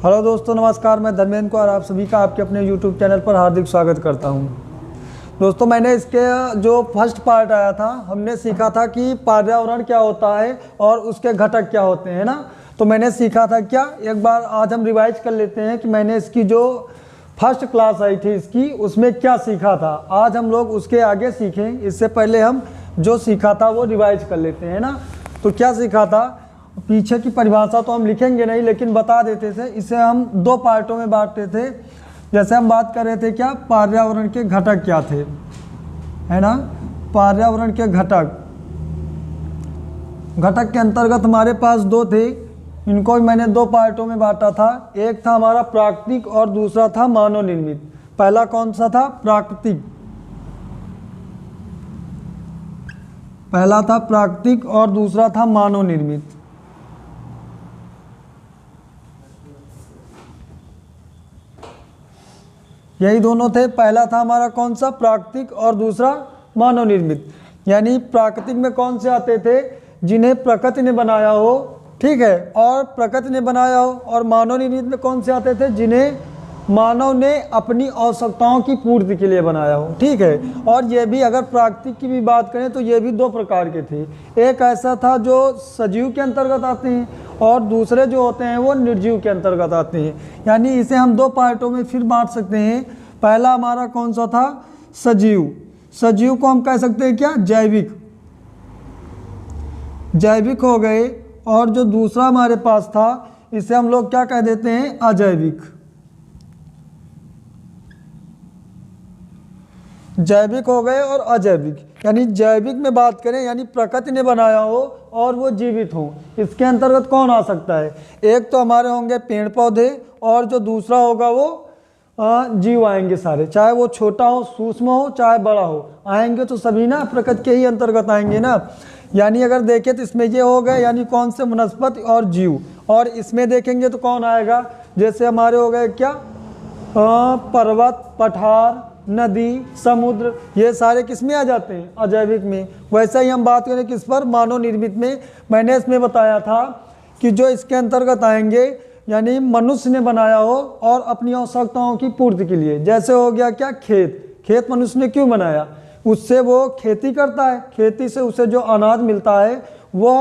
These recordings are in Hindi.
हेलो दोस्तों, नमस्कार। मैं धर्मेंद्र को और आप सभी का आपके अपने YouTube चैनल पर हार्दिक स्वागत करता हूं। दोस्तों, मैंने इसके जो फर्स्ट पार्ट आया था, हमने सीखा था कि पर्यावरण क्या होता है और उसके घटक क्या होते हैं ना। तो मैंने सीखा था क्या, एक बार आज हम रिवाइज कर लेते हैं कि मैंने इसकी जो फर्स्ट क्लास आई थी इसकी, उसमें क्या सीखा था। आज हम लोग उसके आगे सीखें, इससे पहले हम जो सीखा था वो रिवाइज कर लेते हैं ना। तो क्या सीखा था, पीछे की परिभाषा तो हम लिखेंगे नहीं, लेकिन बता देते थे। इसे हम दो पार्टों में बांटते थे। जैसे हम बात कर रहे थे क्या, पर्यावरण के घटक क्या थे, है ना। पर्यावरण के घटक के अंतर्गत हमारे पास दो थे, इनको मैंने दो पार्टों में बांटा था। एक था हमारा प्राकृतिक और दूसरा था मानव निर्मित। पहला कौन सा था, प्राकृतिक। पहला था प्राकृतिक और दूसरा था मानव निर्मित। यही दोनों थे। पहला था हमारा कौन सा, प्राकृतिक, और दूसरा मानव निर्मित। यानी प्राकृतिक में कौन से आते थे, जिन्हें प्रकृति ने बनाया हो, ठीक है, और प्रकृति ने बनाया हो। और मानव निर्मित में कौन से आते थे, जिन्हें मानव ने अपनी आवश्यकताओं की पूर्ति के लिए बनाया हो, ठीक है। और ये भी, अगर प्राकृतिक की भी बात करें तो ये भी दो प्रकार के थे। एक ऐसा था जो सजीव के अंतर्गत आते हैं, और दूसरे जो होते हैं वो निर्जीव के अंतर्गत आते हैं। यानी इसे हम दो पार्टों में फिर बांट सकते हैं। पहला हमारा कौन सा था, सजीव। सजीव को हम कह सकते हैं क्या, जैविक। जैविक हो गए। और जो दूसरा हमारे पास था, इसे हम लोग क्या कह देते हैं, अजैविक। जैविक हो गए और अजैविक। यानी जैविक में बात करें, यानी प्रकृति ने बनाया हो और वो जीवित हो, इसके अंतर्गत कौन आ सकता है। एक तो हमारे होंगे पेड़ पौधे, और जो दूसरा होगा वो जीव आएंगे सारे, चाहे वो छोटा हो, सूक्ष्म हो, चाहे बड़ा हो, आएंगे तो सभी ना प्रकृति के ही अंतर्गत आएंगे ना। यानी अगर देखें तो इसमें ये हो गए, यानी कौन से, वनस्पति और जीव। और इसमें देखेंगे तो कौन आएगा, जैसे हमारे हो गए क्या, पर्वत, पठार, नदी, समुद्र, ये सारे किस में आ जाते हैं, अजैविक में। वैसे ही हम बात करें किस पर, मानव निर्मित में। मैंने इसमें बताया था कि जो इसके अंतर्गत आएंगे, यानी मनुष्य ने बनाया हो और अपनी आवश्यकताओं की पूर्ति के लिए। जैसे हो गया क्या, खेत। खेत मनुष्य ने क्यों बनाया, उससे वो खेती करता है, खेती से उसे जो अनाज मिलता है वो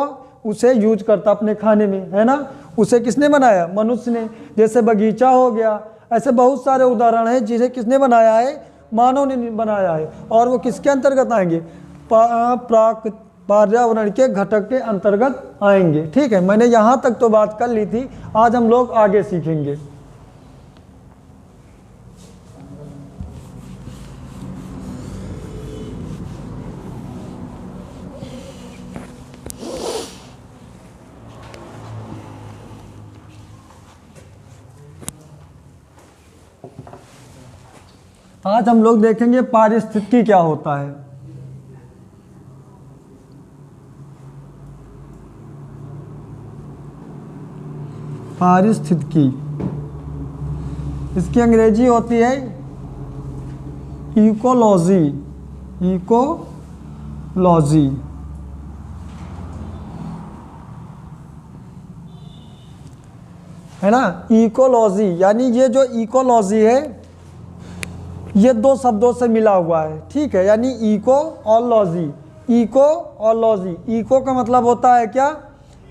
उसे यूज करता अपने खाने में, है ना। उसे किसने बनाया, मनुष्य ने। जैसे बगीचा हो गया, ऐसे बहुत सारे उदाहरण हैं जिन्हें किसने बनाया है, मानव ने बनाया है। और वो किसके अंतर्गत आएंगे, पर्यावरण के घटक के अंतर्गत आएंगे, ठीक है। मैंने यहाँ तक तो बात कर ली थी, आज हम लोग आगे सीखेंगे। आज हम लोग देखेंगे पारिस्थितिकी क्या होता है। पारिस्थितिकी, इसकी अंग्रेजी होती है इकोलॉजी। इकोलॉजी, है ना। इकोलॉजी, यानी ये जो इकोलॉजी है ये दो शब्दों से मिला हुआ है, ठीक है। यानी इको और लॉजी। इको और लॉजी, इको का मतलब होता है क्या,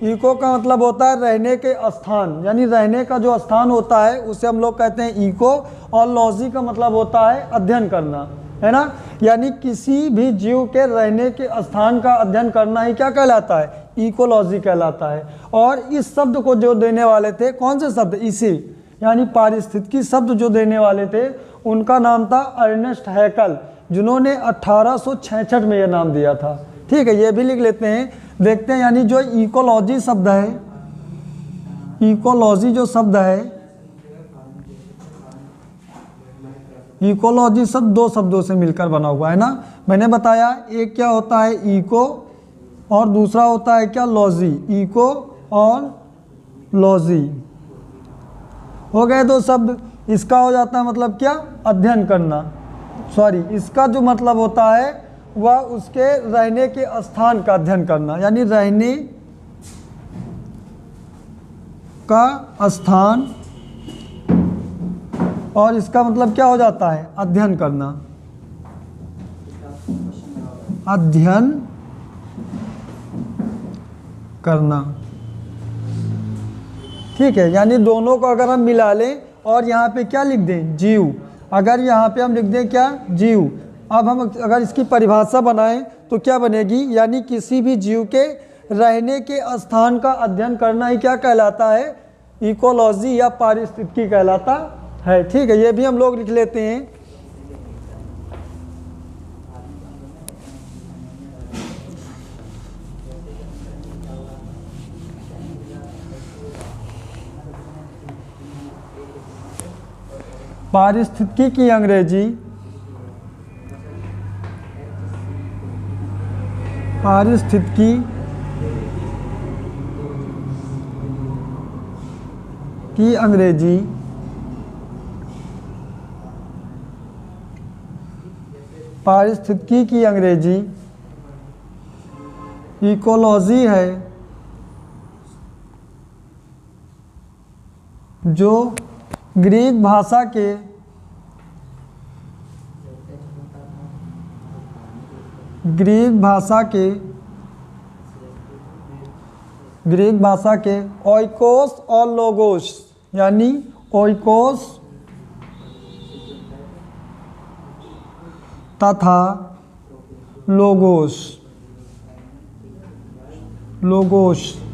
इको का मतलब होता है रहने के स्थान, यानी रहने का जो स्थान होता है उसे हम लोग कहते हैं इको। और लॉजी का मतलब होता है अध्ययन करना, है ना। यानी किसी भी जीव के रहने के स्थान का अध्ययन करना ही क्या कहलाता है, इकोलॉजी कहलाता है। और इस शब्द को जो देने वाले थे, कौन से शब्द, इसी यानी पारिस्थितिकी शब्द जो देने वाले थे, उनका नाम था अर्नेस्ट हैकल, जिन्होंने 1866 में यह नाम दिया था, ठीक है। ये भी लिख लेते हैं, देखते हैं। यानी जो इकोलॉजी शब्द है, इकोलॉजी जो शब्द है, इकोलॉजी शब्द दो शब्दों से मिलकर बना हुआ है ना। मैंने बताया एक क्या होता है, इको, और दूसरा होता है क्या, लॉजी। इको और लॉजी हो गए दो शब्द। इसका हो जाता है मतलब क्या, अध्ययन करना, सॉरी, इसका जो मतलब होता है वह उसके रहने के स्थान का अध्ययन करना, यानी रहने का स्थान और इसका मतलब क्या हो जाता है? अध्ययन करना। अध्ययन करना, ठीक है। यानी दोनों को अगर हम मिला लें और यहाँ पे क्या लिख दें? जीव। अगर यहाँ पे हम लिख दें क्या? जीव। अब हम अगर इसकी परिभाषा बनाएं तो क्या बनेगी? यानी किसी भी जीव के रहने के स्थान का अध्ययन करना ही क्या कहलाता है? इकोलॉजी या पारिस्थितिकी कहलाता है, ठीक है। ये भी हम लोग लिख लेते हैं। पारिस्थितिकी की अंग्रेजी पारिस्थितिकी की अंग्रेजी पारिस्थितिकी की अंग्रेजी इकोलॉजी है, जो ग्रीक भाषा के ओइकोस और लोगोस, यानी ओइकोस तथा लोगोस,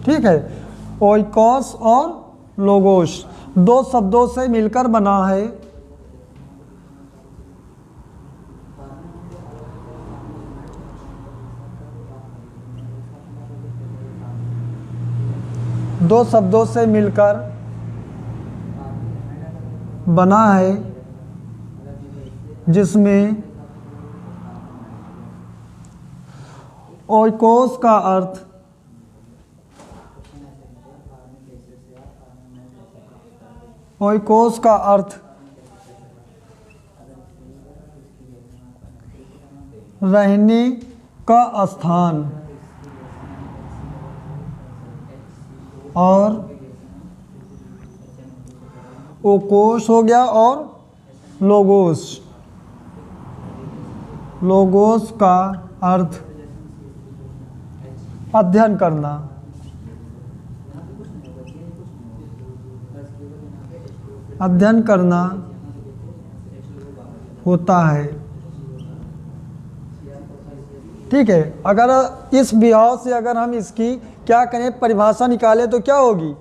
ठीक है। ओइकोस और लोगोस दो शब्दों से मिलकर बना है। दो शब्दों से मिलकर बना है, जिसमें ओइकोस का अर्थ रहने का स्थान और ओकोस हो गया, और लोगोस का अर्थ अध्ययन करना। अध्ययन करना होता है, ठीक है। अगर इस विभाव से अगर हम इसकी क्या करें, परिभाषा निकालें तो क्या होगी?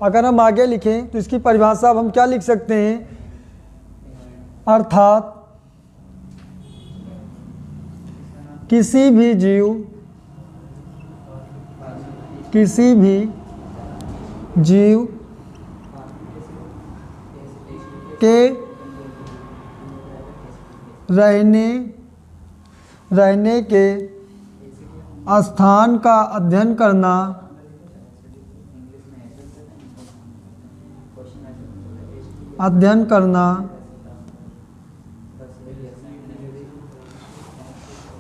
अगर हम आगे लिखें तो इसकी परिभाषा अब हम क्या लिख सकते हैं? अर्थात किसी भी जीव के रहने के स्थान का अध्ययन करना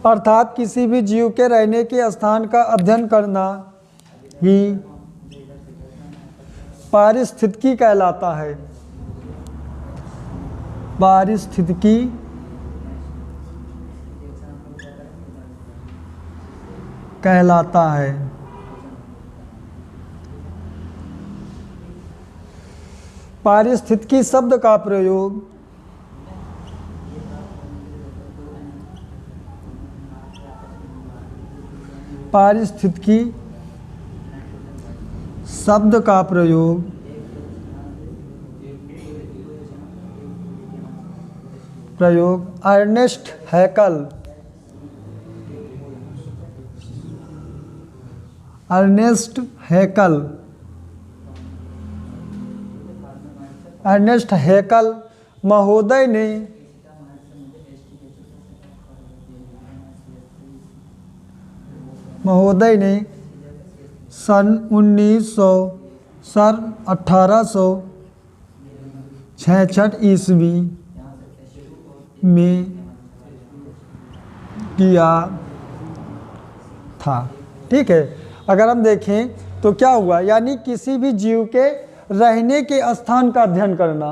अर्थात किसी भी जीव के रहने के स्थान का अध्ययन करना ही पारिस्थितिकी कहलाता है। पारिस्थितिकी कहलाता है। पारिस्थितिकी शब्द का प्रयोग पारिस्थितिकी शब्द का प्रयोग अर्नेस्ट हैकल महोदय ने सन 1866 ईस्वी में किया था, ठीक है। अगर हम देखें तो क्या हुआ, यानी किसी भी जीव के रहने के स्थान का अध्ययन करना।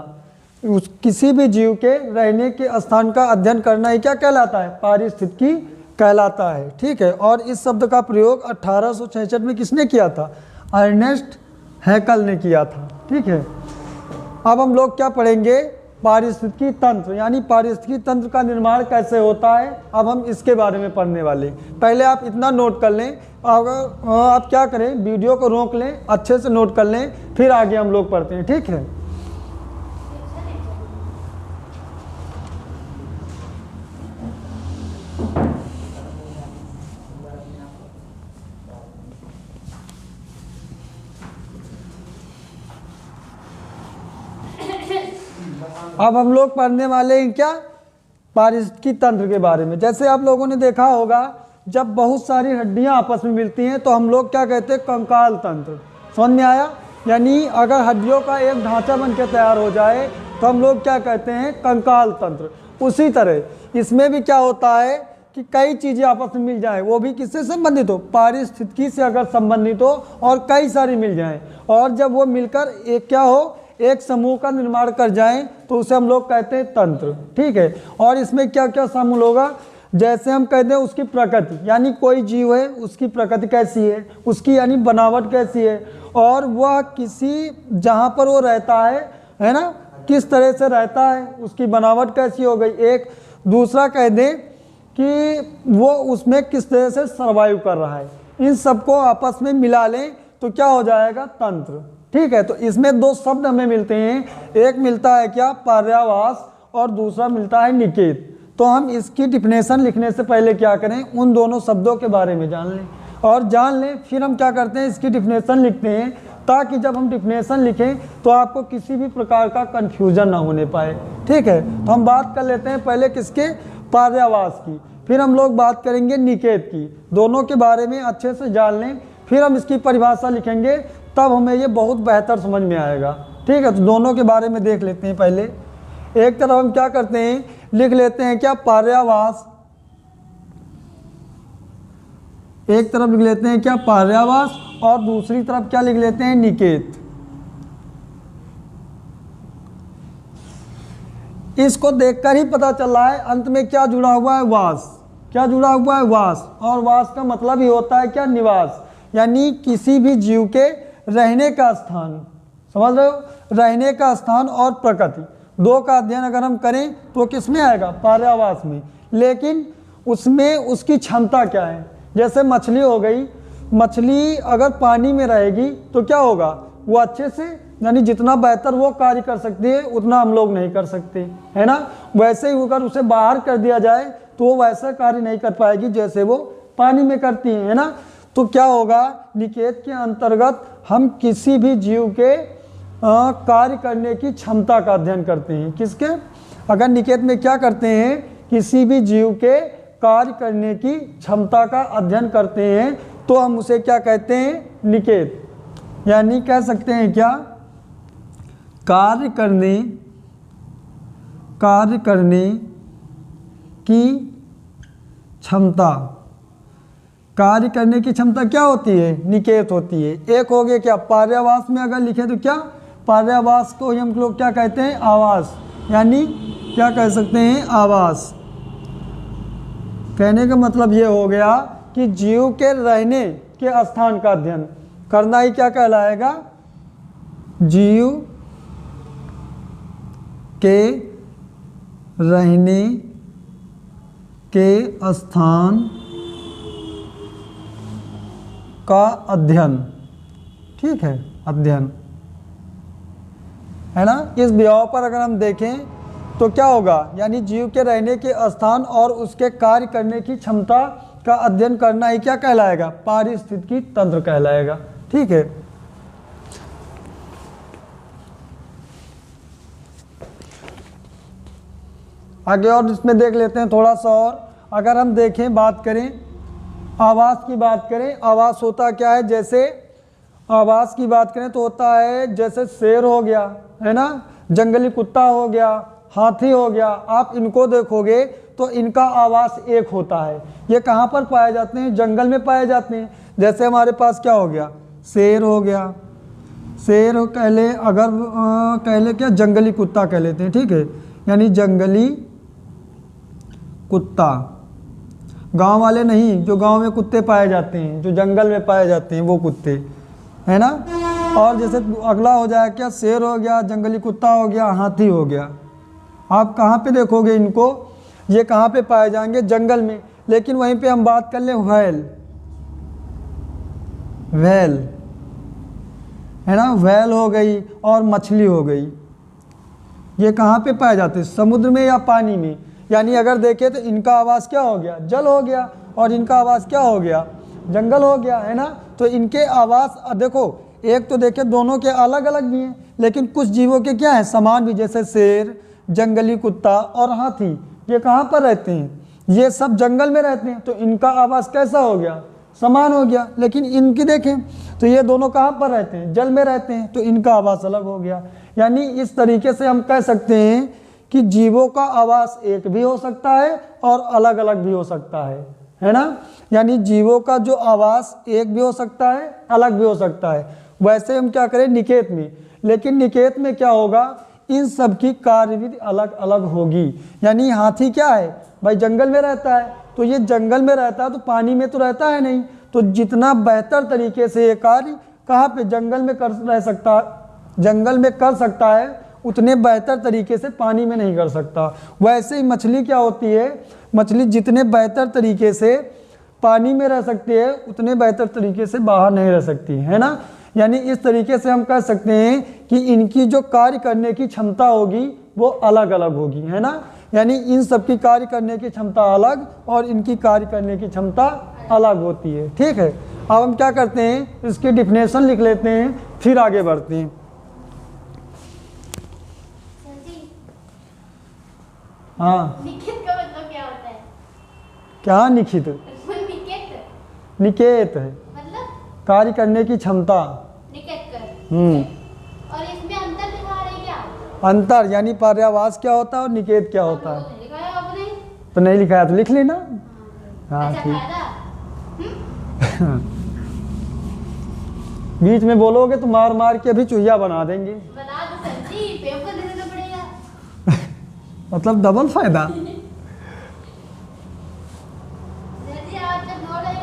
उस किसी भी जीव के रहने के स्थान का अध्ययन करना ही क्या कहलाता है, पारिस्थितिकी कहलाता है। ठीक है, और इस शब्द का प्रयोग 1866 में किसने किया था, अर्नेस्ट हैकल ने किया था। ठीक है, अब हम लोग क्या पढ़ेंगे, पारिस्थितिकी तंत्र, यानी पारिस्थितिकी तंत्र का निर्माण कैसे होता है, अब हम इसके बारे में पढ़ने वाले। पहले आप इतना नोट कर लें, अगर आप क्या करें, वीडियो को रोक लें, अच्छे से नोट कर लें, फिर आगे हम लोग पढ़ते हैं। ठीक है, अब हम लोग पढ़ने वाले हैं क्या, पारिस्थितिकी तंत्र के बारे में। जैसे आप लोगों ने देखा होगा, जब बहुत सारी हड्डियां आपस में मिलती हैं तो हम लोग क्या कहते हैं, कंकाल तंत्र। समझ में आया, यानी अगर हड्डियों का एक ढांचा बन के तैयार हो जाए तो हम लोग क्या कहते हैं, कंकाल तंत्र। उसी तरह इसमें भी क्या होता है कि कई चीज़ें आपस में मिल जाएं, वो भी किससे संबंधित हो, पारिस्थितिकी से अगर संबंधित हो, और कई सारी मिल जाएं, और जब वो मिलकर एक क्या हो, एक समूह का निर्माण कर जाएं, तो उसे हम लोग कहते हैं तंत्र। ठीक है, और इसमें क्या क्या शामिल होगा, जैसे हम कहते हैं उसकी प्रकृति, यानी कोई जीव है उसकी प्रकृति कैसी है, उसकी यानी बनावट कैसी है, और वह किसी जहाँ पर वो रहता है ना, किस तरह से रहता है, उसकी बनावट कैसी हो गई। एक दूसरा कह दें कि वो उसमें किस तरह से सर्वाइव कर रहा है। इन सबको आपस में मिला लें तो क्या हो जाएगा, तंत्र। ठीक है, तो इसमें दो शब्द हमें मिलते हैं, एक मिलता है क्या, पर्यावास, और दूसरा मिलता है निकेत। तो हम इसकी डिफिनेशन लिखने से पहले क्या करें, उन दोनों शब्दों के बारे में जान लें, और जान लें फिर हम क्या करते हैं, इसकी डिफिनेशन लिखते हैं, ताकि जब हम डिफिनेशन लिखें तो आपको किसी भी प्रकार का कन्फ्यूजन ना होने पाए। ठीक है, तो हम बात कर लेते हैं पहले किसके, पर्यावास की, फिर हम लोग बात करेंगे निकेत की। दोनों के बारे में अच्छे से जान लें, फिर हम इसकी परिभाषा लिखेंगे, तब हमें ये बहुत बेहतर समझ में आएगा। ठीक है, तो दोनों के बारे में देख लेते हैं। पहले एक तरफ हम क्या करते हैं, लिख लेते हैं क्या, पर्यावास, एक तरफ लिख लेते हैं क्या, पर्यावास, और दूसरी तरफ क्या लिख लेते हैं, निकेत। इसको देखकर ही पता चल रहा है अंत में क्या जुड़ा हुआ है, वास। क्या जुड़ा हुआ है, वास, और वास का मतलब ही होता है क्या, निवास, यानी किसी भी जीव के रहने का स्थान। समझ रहे हो, रहने का स्थान और प्रकृति दो का अध्ययन अगर हम करें तो किस में आएगा, पर्यावास में। लेकिन उसमें उसकी क्षमता क्या है, जैसे मछली हो गई, मछली अगर पानी में रहेगी तो क्या होगा, वो अच्छे से, यानी जितना बेहतर वो कार्य कर सकती है उतना हम लोग नहीं कर सकते, है ना। वैसे ही अगर उसे बाहर कर दिया जाए तो वो वैसा कार्य नहीं कर पाएगी जैसे वो पानी में करती है ना। तो क्या होगा, निकेत के अंतर्गत हम किसी भी जीव के कार्य करने की क्षमता का अध्ययन करते हैं। किसके, अगर निकेत में क्या करते हैं, किसी भी जीव के कार्य करने की क्षमता का अध्ययन करते हैं, तो हम उसे क्या कहते हैं, निकेत, यानी कह सकते हैं क्या, कार्य करने की क्षमता। कार्य करने की क्षमता क्या होती है, निकेत होती है। एक हो गया क्या, पर्यावास में अगर लिखे तो क्या, पर्यावास को हम लोग क्या कहते हैं, आवास, यानी क्या कह सकते हैं, आवास। कहने का मतलब ये हो गया कि जीव के रहने के स्थान का अध्ययन करना ही क्या कहलाएगा, जीव के रहने के स्थान का अध्ययन। ठीक है, अध्ययन है ना। इस व्यवहार पर अगर हम देखें तो क्या होगा, यानी जीव के रहने के स्थान और उसके कार्य करने की क्षमता का अध्ययन करना ही क्या कहलाएगा, पारिस्थितिकी तंत्र कहलाएगा। ठीक है, आगे और इसमें देख लेते हैं थोड़ा सा और। अगर हम देखें, बात करें आवास की, बात करें, आवास होता क्या है, जैसे आवास की बात करें तो होता है जैसे शेर हो गया, है ना, जंगली कुत्ता हो गया, हाथी हो गया। आप इनको देखोगे तो इनका आवास एक होता है। ये कहाँ पर पाए जाते हैं, जंगल में पाए जाते हैं। जैसे हमारे पास क्या हो गया, शेर हो गया, शेर कह ले, अगर कह ले क्या, जंगली कुत्ता कह लेते हैं, ठीक है, यानी जंगली कुत्ता। गांव वाले नहीं, जो गांव में कुत्ते पाए जाते हैं, जो जंगल में पाए जाते हैं वो कुत्ते, है ना। और जैसे अगला हो जाए क्या, शेर हो गया, जंगली कुत्ता हो गया, हाथी हो गया। आप कहाँ पे देखोगे इनको, ये कहाँ पे पाए जाएंगे, जंगल में। लेकिन वहीं पे हम बात कर लें व्हेल, व्हेल है ना, व्हेल हो गई और मछली हो गई, ये कहाँ पे पाए जाते हैं, समुद्र में या पानी में। यानी अगर देखें तो इनका आवास क्या हो गया, जल हो गया, और इनका आवास क्या हो गया, जंगल हो गया, है ना। तो इनके आवास देखो, एक तो देखें दोनों के अलग अलग भी हैं, लेकिन कुछ जीवों के क्या है, समान भी, जैसे शेर, जंगली कुत्ता और हाथी, ये कहाँ पर रहते हैं, ये सब जंगल में रहते हैं। तो इनका आवास कैसा हो गया, समान हो गया। लेकिन इनकी देखें तो ये दोनों कहाँ पर रहते हैं, जल में रहते हैं, तो इनका आवास अलग हो गया। यानी इस तरीके से हम कह सकते हैं कि जीवों का आवास एक भी हो सकता है और अलग अलग भी हो सकता है ना। यानी जीवों का जो आवास एक भी हो सकता है, अलग भी हो सकता है। वैसे हम क्या करें निकेत में, लेकिन निकेत में क्या होगा, इन सब की कार्यविधि अलग अलग होगी। यानी हाथी क्या है भाई, जंगल में रहता है, तो ये जंगल में रहता है तो पानी में तो रहता है नहीं, तो जितना बेहतर तरीके से ये कार्य कहाँ पे, जंगल में रह सकता, जंगल में कर सकता है, उतने बेहतर तरीके से पानी में नहीं कर सकता। वैसे ही मछली क्या होती है, मछली जितने बेहतर तरीके से पानी में रह सकती है, उतने बेहतर तरीके से बाहर नहीं रह सकती, है ना। यानी इस तरीके से हम कह सकते हैं कि इनकी जो कार्य करने की क्षमता होगी वो अलग अलग होगी, है ना। यानी इन सब की कार्य करने की क्षमता अलग और इनकी कार्य करने की क्षमता अलग होती है, ठीक है। अब हम क्या करते हैं, इसकी डिफिनेशन लिख लेते हैं, फिर आगे बढ़ते हैं। हाँ, निकेत का मतलब क्या होता है, क्या निखित, निकेत निकेत है मतलब कार्य करने की क्षमता। निकेत कर, और इसमें अंतर दिखा रहे क्या, अंतर यानी पर्यावास क्या होता है और निकेत क्या होता है, नहीं लिखा है आपने, तो नहीं लिखा है तो लिख लेना। हाँ अच्छा ठीक, फायदा बीच में बोलोगे तो मार मार के अभी चूहिया बना देंगे, बना दो सर जी, पेपर देना तो पड़ेगा। मतलब डबल फायदा। सर जी आप जब बोले,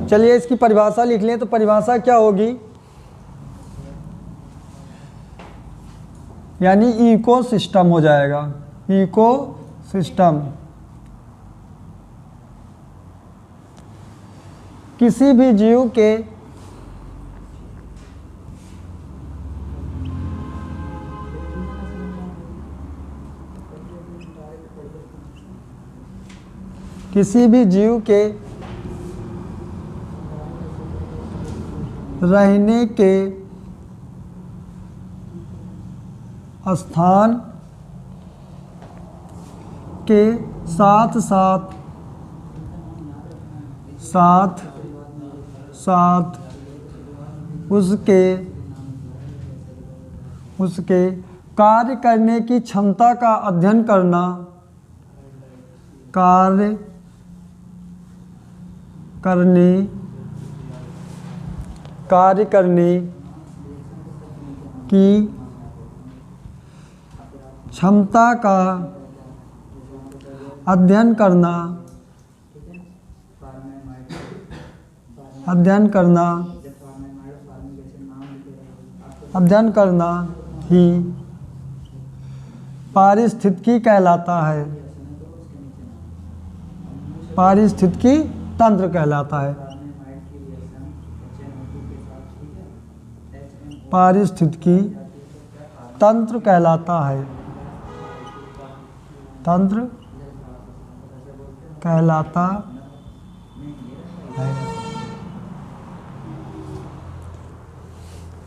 चलिए इसकी परिभाषा लिख लें, तो परिभाषा क्या होगी, यानी इकोसिस्टम हो जाएगा, इकोसिस्टम किसी भी जीव के रहने के स्थान के साथ साथ उसके कार्य करने की क्षमता का अध्ययन करना, कार्य करने की क्षमता का अध्ययन करना ही पारिस्थितिकी कहलाता है, पारिस्थितिकी तंत्र कहलाता है, पारिस्थितिकी तंत्र कहलाता है, तंत्र कहलाता है,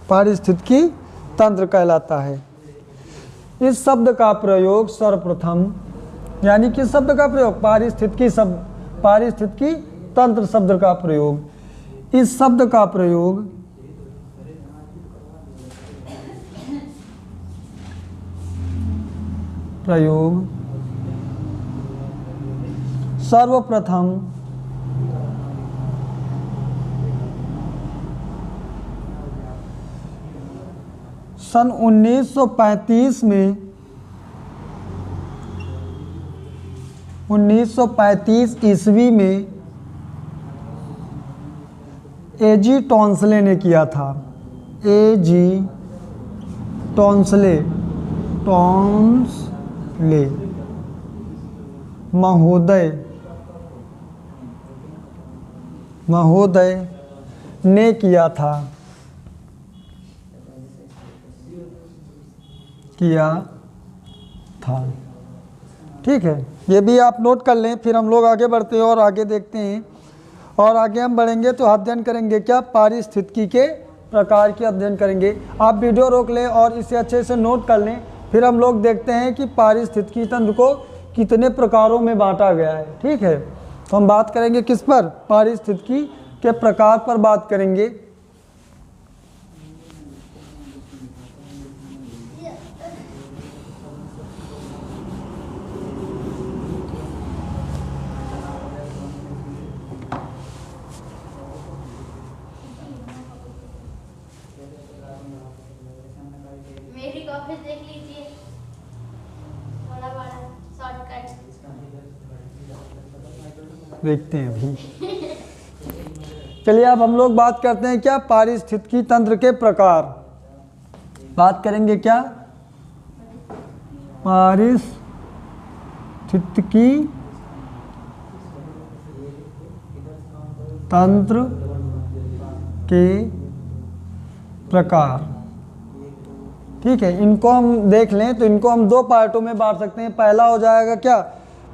पारिस्थितिकी तंत्र कहलाता है। इस शब्द का प्रयोग सर्वप्रथम, यानी किस शब्द का प्रयोग, पारिस्थितिकी तंत्र शब्द का प्रयोग, इस शब्द का प्रयोग सर्वप्रथम सन 1935 में 1935 ईस्वी में एजी टॉन्सले ने किया था। एजी टॉन्सले महोदय ने किया था ठीक है, ये भी आप नोट कर लें। फिर हम लोग आगे बढ़ते हैं और आगे देखते हैं। और आगे हम बढ़ेंगे तो अध्ययन करेंगे क्या, पारिस्थितिकी के प्रकार के अध्ययन करेंगे। आप वीडियो रोक लें और इसे अच्छे से नोट कर लें। फिर हम लोग देखते हैं कि पारिस्थितिकी तंत्र को कितने प्रकारों में बांटा गया है। ठीक है, तो हम बात करेंगे किस पर, पारिस्थितिकी के प्रकार पर बात करेंगे। मेरी कॉफी देख लीजिए, थोड़ा बड़ा शॉर्टकट। देखते हैं अभी। चलिए अब हम लोग बात करते हैं क्या, पारिस्थितिकी तंत्र के प्रकार। बात करेंगे क्या, पारिस्थितिकी तंत्र के प्रकार। ठीक है, इनको हम देख लें तो इनको हम दो पार्टों में बांट सकते हैं। पहला हो जाएगा क्या,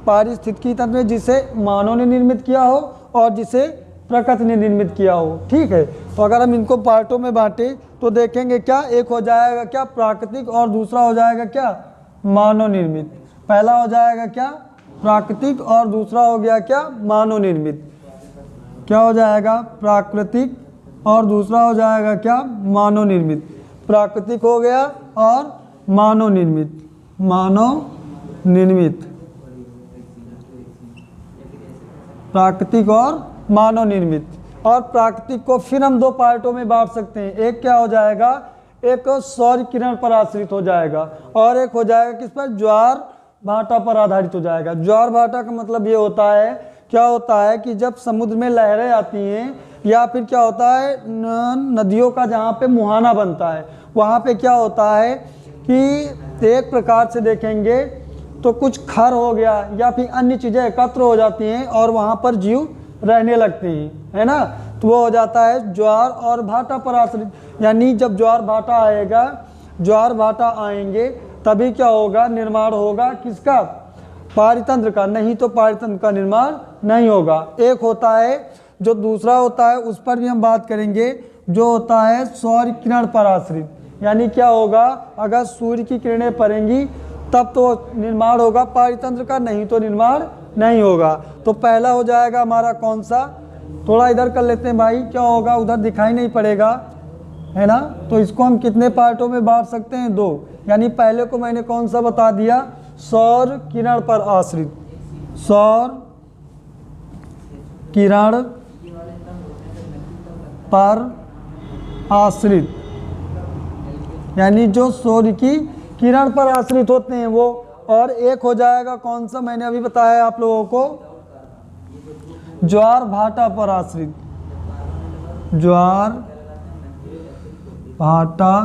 पारिस्थितिकी तंत्र जिसे मानव ने निर्मित किया हो और जिसे प्रकृति ने निर्मित किया हो। ठीक है, तो अगर हम इनको पार्टों में बांटें तो देखेंगे क्या, एक हो जाएगा क्या प्राकृतिक और दूसरा हो जाएगा क्या मानव निर्मित। पहला हो जाएगा क्या प्राकृतिक और दूसरा हो गया क्या मानव निर्मित। क्या हो जाएगा, प्राकृतिक और दूसरा हो जाएगा क्या मानव निर्मित। प्राकृतिक हो गया और मानव निर्मित, प्राकृतिक और मानव निर्मित। और प्राकृतिक को फिर हम दो पार्टों में बांट सकते हैं। एक क्या हो जाएगा, एक सौर किरण पर आश्रित हो जाएगा और एक हो जाएगा किस पर, ज्वार भाटा पर आधारित हो जाएगा। ज्वार भाटा का मतलब ये होता है, क्या होता है कि जब समुद्र में लहरें आती हैं या फिर क्या होता है नदियों का जहाँ पे मुहाना बनता है, वहाँ पे क्या होता है कि एक प्रकार से देखेंगे तो कुछ खर हो गया या फिर अन्य चीज़ें एकत्र हो जाती हैं और वहाँ पर जीव रहने लगते हैं, है ना। तो वो हो जाता है ज्वार और भाटा पर आश्रित। यानी जब ज्वार भाटा आएगा, ज्वार भाटा आएंगे तभी क्या होगा, निर्माण होगा किसका, पारितंत्र का, नहीं तो पारितंत्र का निर्माण नहीं होगा। एक होता है जो दूसरा होता है, उस पर भी हम बात करेंगे, जो होता है सौर किरण पर आश्रित। यानी क्या होगा, अगर सूर्य की किरणें पड़ेंगी तब तो निर्माण होगा पारितंत्र का, नहीं तो निर्माण नहीं होगा। तो पहला हो जाएगा हमारा कौन सा, थोड़ा इधर कर लेते हैं भाई, क्या होगा उधर दिखाई नहीं पड़ेगा, है ना। तो इसको हम कितने पार्टों में बांट सकते हैं, दो। यानी पहले को मैंने कौन सा बता दिया, सौर किरण पर आश्रित, सौर किरण पर आश्रित, यानी जो सूर्य की किरण पर आश्रित होते हैं वो। और एक हो जाएगा कौन सा, मैंने अभी बताया आप लोगों को, ज्वार भाटा पर आश्रित, ज्वार भाटा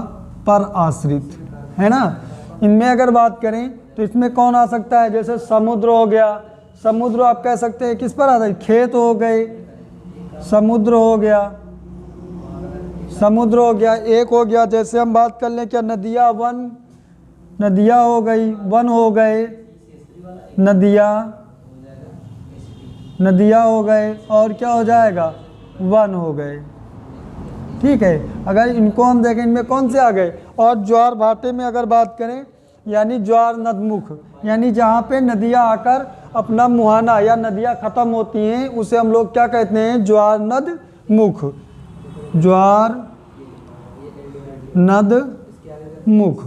पर आश्रित, है ना। इनमें अगर बात करें तो इसमें कौन आ सकता है, जैसे समुद्र हो गया, समुद्र आप कह सकते हैं किस पर आधारित, खेत हो गए, समुद्र हो गया, समुद्र हो गया। एक हो गया जैसे हम बात कर लें क्या, नदियाँ, वन, नदियाँ हो गई, वन हो गए, नदियाँ हो गए और क्या हो जाएगा, वन हो गए। ठीक है, अगर इनको हम देखें इनमें कौन से आ गए। और ज्वार भाटे में अगर बात करें, यानी ज्वार नदमुख, यानी जहाँ पे नदियाँ आकर अपना मुहाना या नदियाँ ख़त्म होती हैं उसे हम लोग क्या कहते हैं, ज्वार नदमुख, ज्वार नदमुख,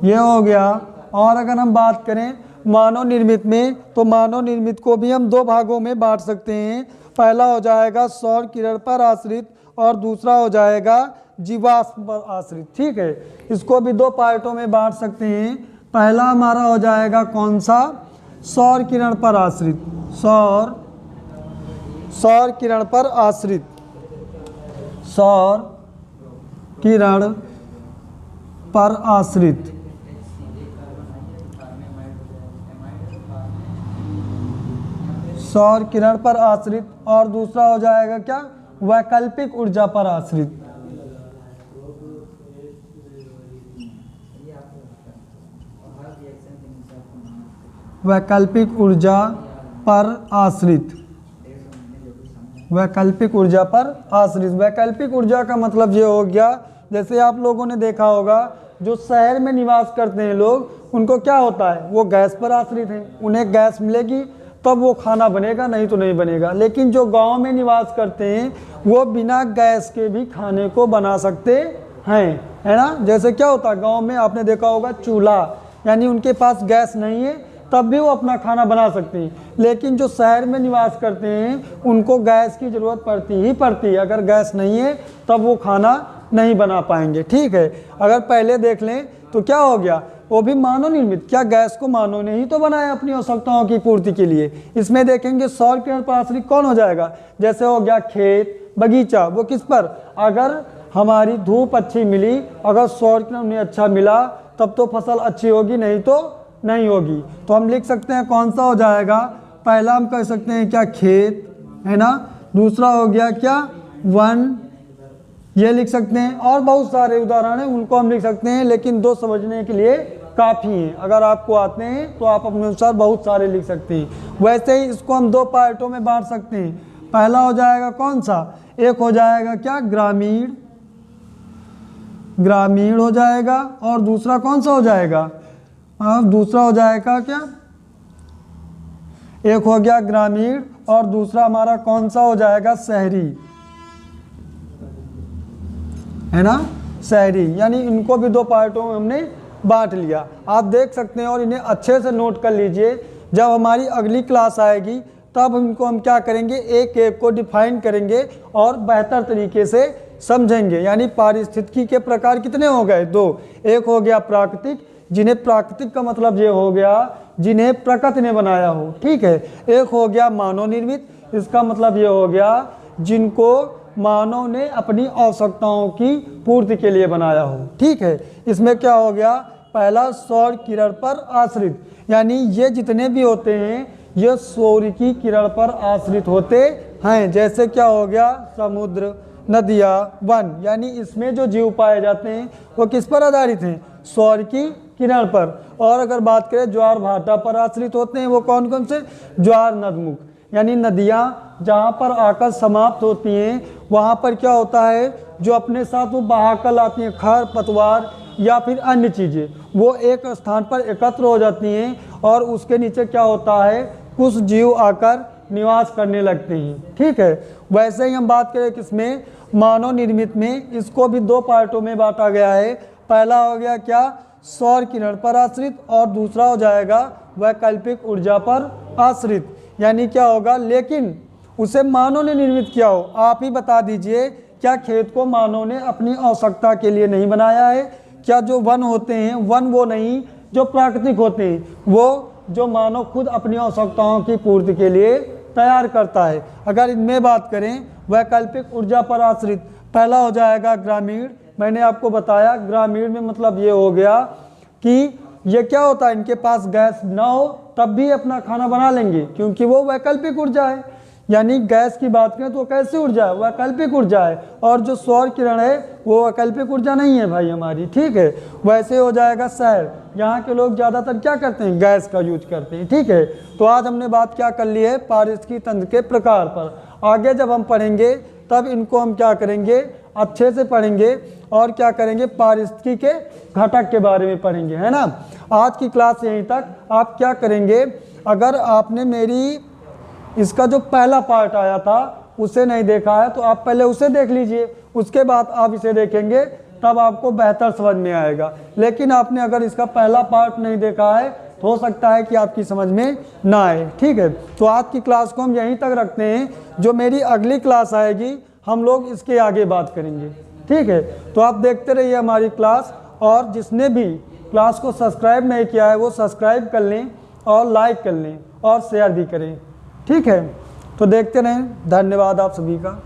ये हो गया। और अगर हम बात करें मानव निर्मित में, तो मानव निर्मित को भी हम दो भागों में बांट सकते हैं। पहला हो जाएगा सौर किरण पर आश्रित और दूसरा हो जाएगा जीवाश्म पर आश्रित। ठीक है, इसको भी दो पार्टों में बांट सकते हैं। पहला हमारा हो जाएगा कौन सा, सौर किरण पर आश्रित, सौर किरण पर आश्रित, सौर किरण पर आश्रित। सौर किरण पर आश्रित। और दूसरा हो जाएगा क्या, वैकल्पिक ऊर्जा पर आश्रित। वैकल्पिक ऊर्जा पर आश्रित, वैकल्पिक ऊर्जा पर आश्रित। वैकल्पिक ऊर्जा का मतलब ये हो गया, जैसे आप लोगों ने देखा होगा जो शहर में निवास करते हैं लोग, उनको क्या होता है, वो गैस पर आश्रित हैं, उन्हें गैस मिलेगी तब वो खाना बनेगा, नहीं तो नहीं बनेगा। लेकिन जो गांव में निवास करते हैं वो बिना गैस के भी खाने को बना सकते हैं, है ना। जैसे क्या होता है गांव में आपने देखा होगा चूल्हा, यानी उनके पास गैस नहीं है तब भी वो अपना खाना बना सकते हैं। लेकिन जो शहर में निवास करते हैं उनको गैस की ज़रूरत पड़ती ही पड़ती है, अगर गैस नहीं है तब वो खाना नहीं बना पाएंगे। ठीक है, अगर पहले देख लें तो क्या हो गया, वो भी मानव निर्मित, क्या गैस को मानव ने ही तो बनाया अपनी आवश्यकताओं की पूर्ति के लिए। इसमें देखेंगे सौर किरण पर आश्रित कौन हो जाएगा, जैसे हो गया खेत बगीचा, वो किस पर, अगर हमारी धूप अच्छी मिली, अगर सौर किरण उन्हें अच्छा मिला तब तो फसल अच्छी होगी, नहीं तो नहीं होगी। तो हम लिख सकते हैं कौन सा हो जाएगा, पहला हम कह सकते हैं क्या खेत, है ना। दूसरा हो गया क्या वन, ये लिख सकते हैं। और बहुत सारे उदाहरण हैं उनको हम लिख सकते हैं, लेकिन दो समझने के लिए काफ़ी हैं। अगर आपको आते हैं तो आप अपने अनुसार बहुत सारे लिख सकते हैं। वैसे ही इसको हम दो पार्टों में बांट सकते हैं। पहला हो जाएगा कौन सा, एक हो जाएगा क्या ग्रामीण, ग्रामीण हो जाएगा। और दूसरा कौन सा हो जाएगा, दूसरा हो जाएगा क्या, एक हो गया ग्रामीण और दूसरा हमारा कौन सा हो जाएगा शहरी, है ना, शहरी। यानी इनको भी दो पार्टों में हमने बांट लिया, आप देख सकते हैं। और इन्हें अच्छे से नोट कर लीजिए, जब हमारी अगली क्लास आएगी तब इनको हम क्या करेंगे, एक एक को डिफाइन करेंगे और बेहतर तरीके से समझेंगे। यानी पारिस्थितिकी के प्रकार कितने हो गए, दो। एक हो गया प्राकृतिक, जिन्हें प्राकृतिक का मतलब ये हो गया जिन्हें प्रकृति ने बनाया हो। ठीक है, एक हो गया मानव निर्मित, इसका मतलब ये हो गया जिनको मानव ने अपनी आवश्यकताओं की पूर्ति के लिए बनाया हो। ठीक है, इसमें क्या हो गया, पहला सौर किरण पर आश्रित, यानी ये जितने भी होते हैं ये सौर की किरण पर आश्रित होते हैं। जैसे क्या हो गया समुद्र, नदियाँ, वन, यानी इसमें जो जीव पाए जाते हैं वो किस पर आधारित हैं, सौर की किरण पर। और अगर बात करें ज्वार भाटा पर आश्रित होते हैं, वो कौन कौन से, ज्वार नदमुख, यानी नदियाँ जहाँ पर आकर समाप्त होती हैं वहाँ पर क्या होता है, जो अपने साथ वो बहाकर लाती हैं खर पतवार या फिर अन्य चीज़ें, वो एक स्थान पर एकत्र हो जाती हैं और उसके नीचे क्या होता है, कुछ जीव आकर निवास करने लगते हैं। ठीक है, वैसे ही हम बात करें किसमें, मानव निर्मित में, इसको भी दो पार्टों में बांटा गया है। पहला हो गया क्या, सौर किरण पर आश्रित, और दूसरा हो जाएगा वैकल्पिक ऊर्जा पर आश्रित। यानी क्या होगा, लेकिन उसे मानव ने निर्मित किया हो। आप ही बता दीजिए, क्या खेत को मानव ने अपनी आवश्यकता के लिए नहीं बनाया है, क्या जो वन होते हैं, वन वो नहीं जो प्राकृतिक होते हैं, वो जो मानव खुद अपनी आवश्यकताओं की पूर्ति के लिए तैयार करता है। अगर इनमें बात करें वैकल्पिक ऊर्जा पर आश्रित, पहला हो जाएगा ग्रामीण। मैंने आपको बताया ग्रामीण में मतलब ये हो गया कि ये क्या होता है, इनके पास गैस ना हो तब भी अपना खाना बना लेंगे, क्योंकि वो वैकल्पिक ऊर्जा है। यानी गैस की बात करें तो कैसी ऊर्जा है, वैकल्पिक ऊर्जा है। और जो सौर किरण है वो वैकल्पिक ऊर्जा नहीं है भाई हमारी। ठीक है, वैसे हो जाएगा शहर, यहाँ के लोग ज़्यादातर क्या करते हैं, गैस का यूज करते हैं। ठीक है, तो आज हमने बात क्या कर ली है, पारिस्थितिकी तंत्र के प्रकार पर। आगे जब हम पढ़ेंगे तब इनको हम क्या करेंगे, अच्छे से पढ़ेंगे और क्या करेंगे, पारिस्थितिकी के घटक के बारे में पढ़ेंगे, है ना। आज की क्लास यहीं तक। आप क्या करेंगे, अगर आपने मेरी इसका जो पहला पार्ट आया था उसे नहीं देखा है तो आप पहले उसे देख लीजिए, उसके बाद आप इसे देखेंगे तब आपको बेहतर समझ में आएगा। लेकिन आपने अगर इसका पहला पार्ट नहीं देखा है तो हो सकता है कि आपकी समझ में ना आए। ठीक है, तो आज की क्लास को हम यहीं तक रखते हैं। जो मेरी अगली क्लास आएगी हम लोग इसके आगे बात करेंगे। ठीक है, तो आप देखते रहिए हमारी क्लास, और जिसने भी क्लास को सब्सक्राइब नहीं किया है वो सब्सक्राइब कर लें और लाइक कर लें और शेयर भी करें। ठीक है, तो देखते रहें। धन्यवाद आप सभी का।